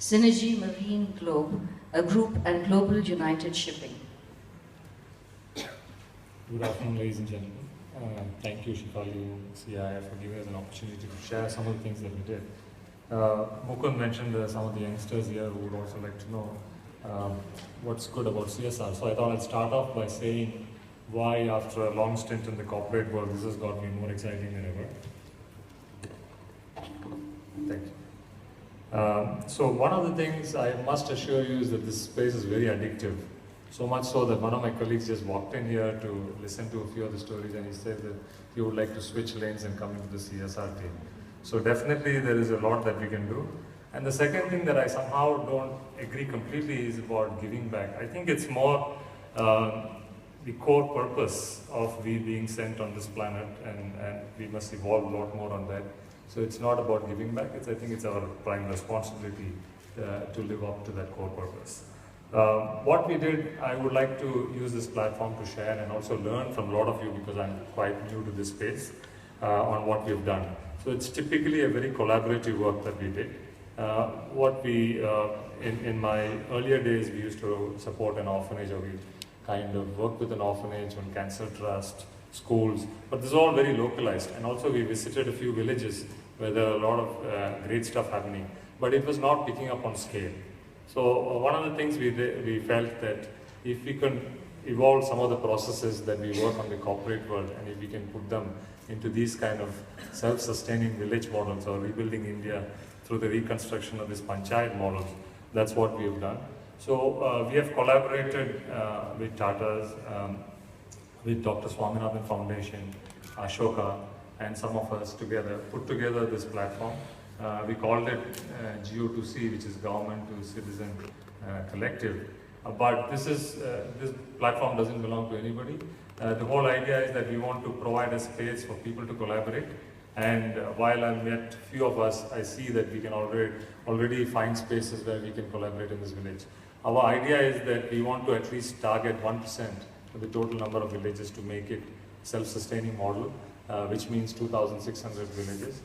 Synergy Marine Globe, a group, and Global United Shipping. Good afternoon, ladies and gentlemen. Thank you, Shifali CIF, for giving us an opportunity to share some of the things that we did. Mukund mentioned some of the youngsters here who would also like to know what's good about CSR. So I thought I'd start off by saying why, after a long stint in the corporate world, this has got me more exciting than ever. Thank you. So one of the things I must assure you is that this space is very addictive. So much so that one of my colleagues just walked in here to listen to a few of the stories, and he said that he would like to switch lanes and come into the CSR team. So definitely there is a lot that we can do. And the second thing that I somehow don't agree completely is about giving back. I think it's more the core purpose of we being sent on this planet, and we must evolve a lot more on that. So it's not about giving back, I think it's our prime responsibility to live up to that core purpose. What we did, I would like to use this platform to share and also learn from a lot of you, because I'm quite new to this space, on what we've done. So it's typically a very collaborative work that we did. In my earlier days, we used to support an orphanage, or we kind of worked with an orphanage on cancer trust, schools, but this is all very localized. And also we visited a few villages where there are a lot of great stuff happening, but it was not picking up on scale. So one of the things we felt that if we can evolve some of the processes that we work on the corporate world, and if we can put them into these kind of self-sustaining village models, or rebuilding India through the reconstruction of this panchayat models, that's what we have done. So we have collaborated with Tatas, with Dr. Swaminathan Foundation, Ashoka, and some of us together, put together this platform. We called it GO2C, which is Government to Citizen Collective. But this platform doesn't belong to anybody. The whole idea is that we want to provide a space for people to collaborate. And while I've met a few of us, I see that we can already find spaces where we can collaborate in this village. Our idea is that we want to at least target 1% of the total number of villages to make it self-sustaining model, which means 2,600 villages.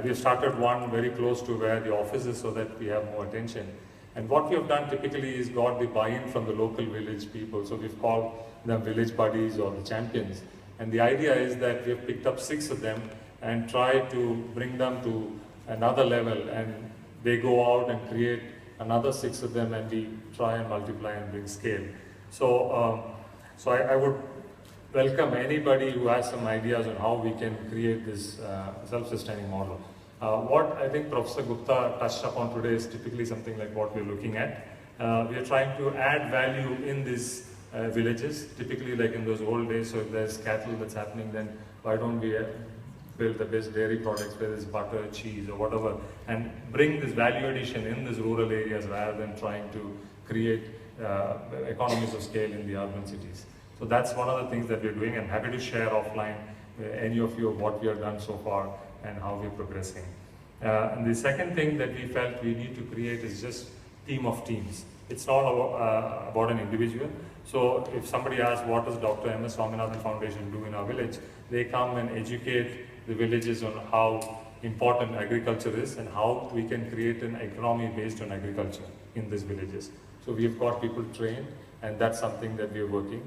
We have started one very close to where the office is, so that we have more attention. And what we have done typically is got the buy-in from the local village people. So we've called them village buddies or the champions. And the idea is that we have picked up 6 of them and try to bring them to another level. And they go out and create another 6 of them, and we try and multiply and bring scale. So, I would welcome anybody who has some ideas on how we can create this self-sustaining model. What I think Professor Gupta touched upon today is typically something like what we're looking at. We are trying to add value in these villages, typically like in those old days. So if there's cattle that's happening, then why don't we build the best dairy products, whether it's butter, cheese, or whatever, and bring this value addition in these rural areas rather than trying to create economies of scale in the urban cities. So that's one of the things that we're doing. I'm happy to share offline any of you of what we have done so far and how we're progressing. And the second thing that we felt we need to create is just team of teams. It's not about an individual. So if somebody asks, what does Dr. M.S. Swaminathan Foundation do in our village, they come and educate the villages on how important agriculture is and how we can create an economy based on agriculture in these villages. So we've got people trained, and that's something that we're working.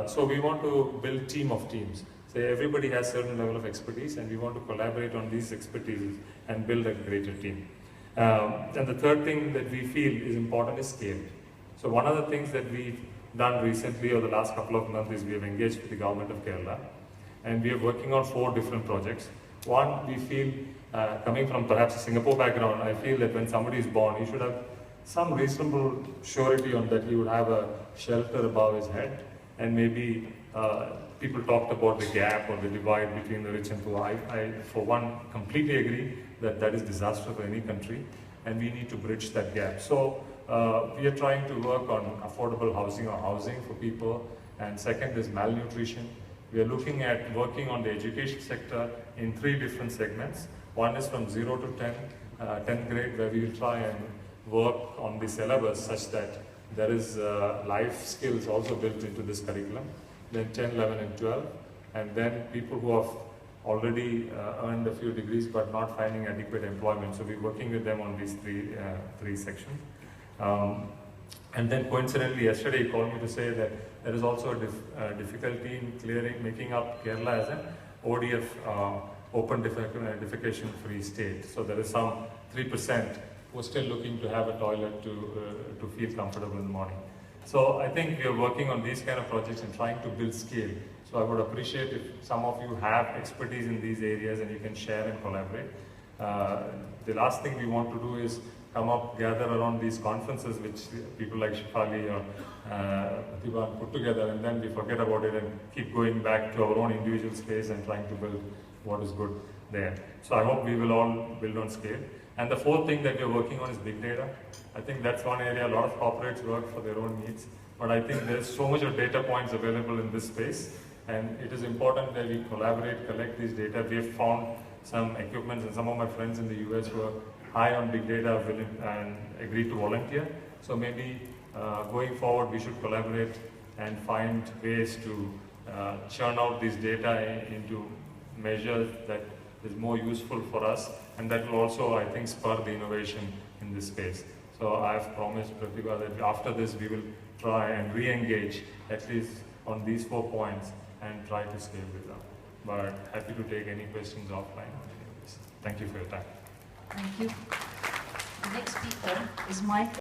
So we want to build team of teams. So everybody has certain level of expertise, and we want to collaborate on these expertises and build a greater team. And the third thing that we feel is important is scale. So one of the things that we've done recently over the last couple of months is we have engaged with the government of Kerala, and we are working on 4 different projects. One, we feel, coming from perhaps a Singapore background, I feel that when somebody is born, he should have some reasonable surety on that he would have a shelter above his head, and maybe people talked about the gap or the divide between the rich and poor. I, for one, completely agree that that is disastrous for any country, and we need to bridge that gap. So we are trying to work on affordable housing or housing for people, and second is malnutrition. We are looking at working on the education sector in 3 different segments. One is from 0 to 10, 10th grade, where we will try and work on the syllabus such that there is life skills also built into this curriculum. Then 10, 11, and 12, and then people who have already earned a few degrees but not finding adequate employment. So we're working with them on these three sections. And then coincidentally, yesterday he called me to say that there is also a difficulty in making up Kerala as an ODF, open defecation free state. So there is some 3% who are still looking to have a toilet to feel comfortable in the morning. So I think we are working on these kind of projects and trying to build scale. So I would appreciate if some of you have expertise in these areas and you can share and collaborate. The last thing we want to do is gather around these conferences which people like Shifali or Divan put together, and then we forget about it and keep going back to our own individual space and trying to build what is good there. So I hope we will all build on scale. And the fourth thing that we are working on is big data. I think that's one area a lot of corporates work for their own needs, but I think there's so much of data points available in this space, and it is important that we collaborate, collect these data. We have found some equipment, and some of my friends in the US who are high on big data and agreed to volunteer. So maybe going forward we should collaborate and find ways to churn out this data into measures that is more useful for us, and that will also, I think, spur the innovation in this space. So I have promised Pratibha that after this we will try and re-engage at least on these 4 points and try to scale this up. But happy to take any questions offline. Thank you for your time. Thank you. The next speaker is Mike.